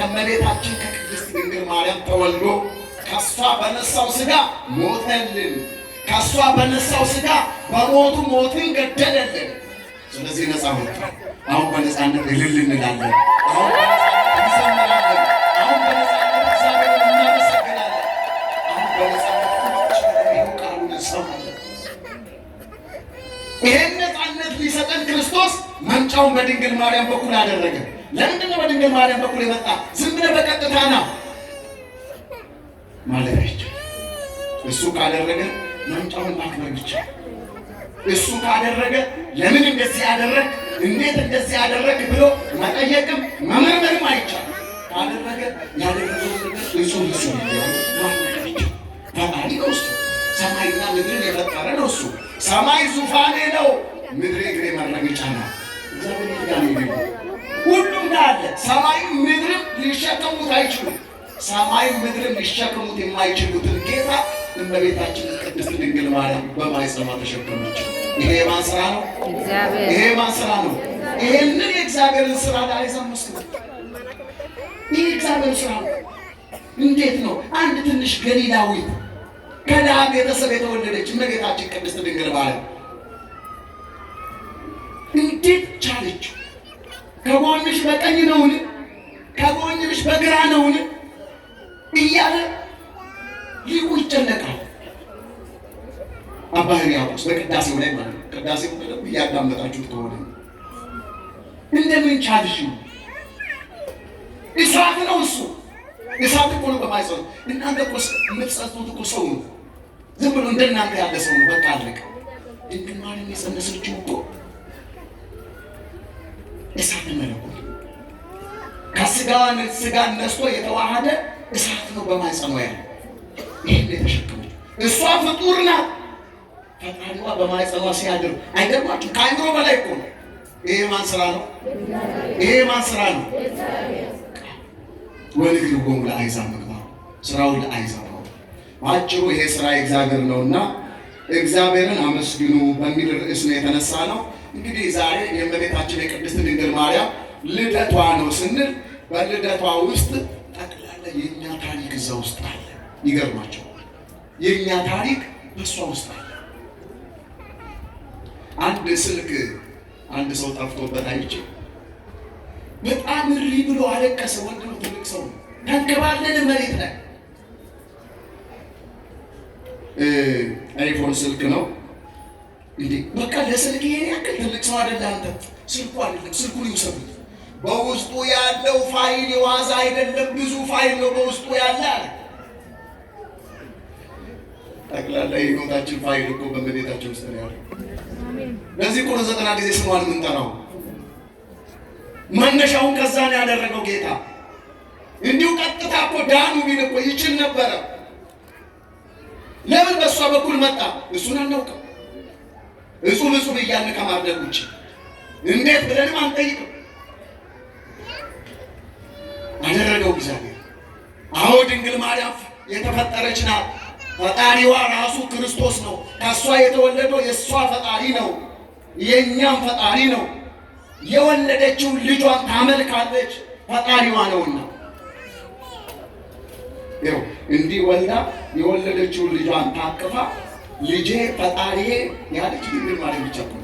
ከመቤታችን ከቅድስት ድንግል ማርያም ተወልዶ ከሷ በነሳው ሥጋ ሞተልን። ከሷ በነሳው ሥጋ በሞቱ ሞትን ገደለልን። ስለዚህ ነፃ ወጣ። አሁን በነፃነት እልል እንላለን። አሁን በነፃነት እንዘምራለን። አሁን በነፃነት እግዚአብሔርን እናመሰግናለን። አሁን በነፃነት ቃሉን እንሰማለን። ይሄን ነፃነት ሊሰጠን ክርስቶስ መምጫውን በድንግል ማርያም በኩል አደረገ። ለምንድን ነው በድንግል ማርያም በኩል የመጣ? ዝም ብለህ በቀጥታ ና ማለት አይቻልም። እሱ ካደረገ መምጫውን ማክበር ብቻ። እሱ ካደረገ ለምን እንደዚህ ያደረግ፣ እንዴት እንደዚህ ያደረግ ብሎ መጠየቅም መመርመርም አይቻልም። ካደረገ ያደረገው እሱ ፈጣሪ ነው። እሱ ሰማይና ምድርን የፈጠረ ነው። እሱ ሰማይ ዙፋኔ ነው፣ ምድር እግሬ መረገጫ ነው። እግዚአብሔር ጋር ነው ሁሉም አለ። ሰማይ ምድርም ሊሸከሙት አይችሉም። ሰማይ ምድርም ሊሸከሙት የማይችሉትን ጌታ እመቤታችን ቅድስት ድንግል ማርያም በማኅፀኗ ተሸከመችው። ይሄ የማን ስራ ነው? ይሄ የማን ስራ ነው? ይሄንን የእግዚአብሔርን ስራ ለአሕዛብ መስክሩ። ይህ እግዚአብሔር ስራ ነው። እንዴት ነው አንድ ትንሽ ገሊላዊት ከድሃ ቤተሰብ የተወለደች እመቤታችን ቅድስት ድንግል ማርያም እንዴት ቻለችው? ከጎንሽ በቀኝ ነውን? ከጎንሽ በግራ ነውን? እያለ ሊቁ ይጨነቃል። አባ ሕርያቆስ በቅዳሴው ላይ ማለት ነው። ቅዳሴው በደንብ እያዳመጣችሁት ከሆነ እንደምን ቻልሽ? እሳት ነው እሱ። እሳት እኮ ነው በማይጸኑ። እናንተ እኮ የምትጸጡት እኮ ሰው ነው። ዝም ብሎ እንደናንተ ያለ ሰው ነው። በቃ አለቀ። ድንግል ማርያም የጸነሰችው እኮ እሳት መለኮት ከስጋዋ ስጋን ነስቶ የተዋሃደ እሳት ነው በማኅፀኗ ያለ። ይህን የተሸከመችው እሷ ፍጡር ናት። ፈጣሪዋ በማኅፀኗ ሲያድር አይገርማችሁ? ከአይምሮ በላይ እኮ ነው። ይሄ ማን ስራ ነው? ይሄ ማን ስራ ነው? ወንግርጎሙ ለአሕዛብ ምግባሩ፣ ስራው ለአሕዛብ ነው። በአጭሩ ይሄ ስራ የእግዚአብሔር ነውና እግዚአብሔርን አመስግኑ በሚል ርዕስ ነው የተነሳ ነው። እንግዲህ ዛሬ የእመቤታችን የቅድስት ድንግል ማርያም ልደቷ ነው ስንል በልደቷ ውስጥ ጠቅላላ የእኛ ታሪክ እዛ ውስጥ አለ። ይገርማቸው፣ የእኛ ታሪክ በእሷ ውስጥ አለ። አንድ ስልክ አንድ ሰው ጠፍቶበት አይቼ በጣም እሪ ብሎ አለቀሰ። ወንድ ነው፣ ትልቅ ሰው ነው። ተንከባለለ መሬት ላይ። አይፎን ስልክ ነው እንዴ! በቃ ለስልክ ይሄን ያክል ትልቅ ሰው አይደለም አንተ። ስልኩ አይደለም፣ ስልኩን ይውሰዱት። በውስጡ ያለው ፋይል የዋዛ አይደለም፣ ብዙ ፋይል ነው በውስጡ ያለ። ጠቅላላ የሕይወታችን ፋይል እኮ በእመቤታችን ውስጥ ነው ያለው። ለዚህ እኮ ነው 90 ጊዜ ስሟን የምንጠራው። መነሻውን ከዛ ነው ያደረገው ጌታ። እንዲሁ ቀጥታ እኮ ዳኑ ቢል እኮ ይችል ነበረ። ለምን በእሷ በኩል መጣ? እሱን አናውቅም። እጹብ እጹብ እያልን ከማርደግ ውጭ እንዴት ብለንም አንጠይቅም። አደረገው እግዚአብሔር። አዎ ድንግል ማርያም የተፈጠረች ናት። ፈጣሪዋ ራሱ ክርስቶስ ነው። ከእሷ የተወለደው የእሷ ፈጣሪ ነው፣ የእኛም ፈጣሪ ነው። የወለደችውን ልጇን ታመልካለች፣ ፈጣሪዋ ነውና። ይኸው እንዲህ ወልዳ የወለደችውን ልጇን ታቅፋ ልጄ ፈጣሪዬ ያለች ድንግል ማርያም ብቻ ነው።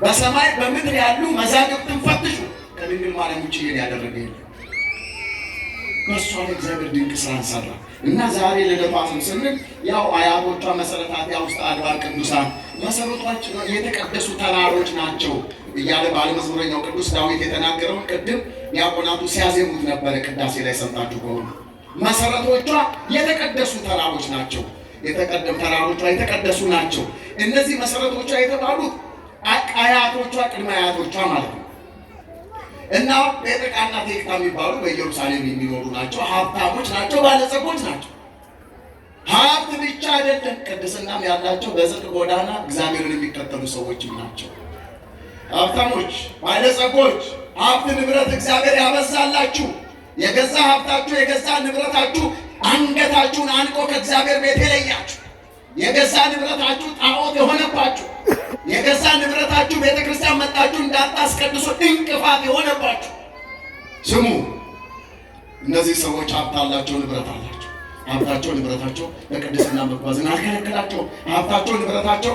በሰማይ በምድር ያሉ መዛግብትን ፈትሹ፣ ከድንግል ማርያም ውጭ ይሄን ያደረገ የለም። በእሷ ላይ እግዚአብሔር ድንቅ ስራን ሰራ እና ዛሬ ልደቷ ስንል ያው አያቶቿ መሰረታት ውስጥ አድባር ቅዱሳን መሰረቶች የተቀደሱ ተራሮች ናቸው እያለ ባለመዝሙረኛው ቅዱስ ዳዊት የተናገረውን ቅድም ዲያቆናቱ ሲያዜሙት ነበረ። ቅዳሴ ላይ ሰምታችሁ ከሆነ መሰረቶቿ የተቀደሱ ተራሮች ናቸው። የተቀደሙ ተራሮቿ የተቀደሱ ናቸው። እነዚህ መሰረቶቿ የተባሉት አያቶቿ ቅድመ አያቶቿ ማለት ነው። እና ጴጥቃና ቴክታ የሚባሉ በኢየሩሳሌም የሚኖሩ ናቸው። ሀብታሞች ናቸው፣ ባለጸጎች ናቸው። ሀብት ብቻ አይደለም፣ ቅድስናም ያላቸው በጽድቅ ጎዳና እግዚአብሔርን የሚከተሉ ሰዎችም ናቸው። ሀብታሞች፣ ባለጸጎች፣ ሀብት ንብረት እግዚአብሔር ያበዛላችሁ፣ የገዛ ሀብታችሁ የገዛ ንብረታችሁ አንገታችሁን አንቆ ከእግዚአብሔር ቤት የለያችሁ፣ የገዛ ንብረታችሁ ጣዖት የሆነባችሁ፣ የገዛ ንብረታችሁ ቤተክርስቲያን መጣችሁ እንዳታስቀድሱ እንቅፋት የሆነባችሁ ስሙ። እነዚህ ሰዎች ሀብት አላቸው፣ ንብረት አላቸው። ሀብታቸው ንብረታቸው ለቅድስና መጓዝን አልከለከላቸው። ሀብታቸው ንብረታቸው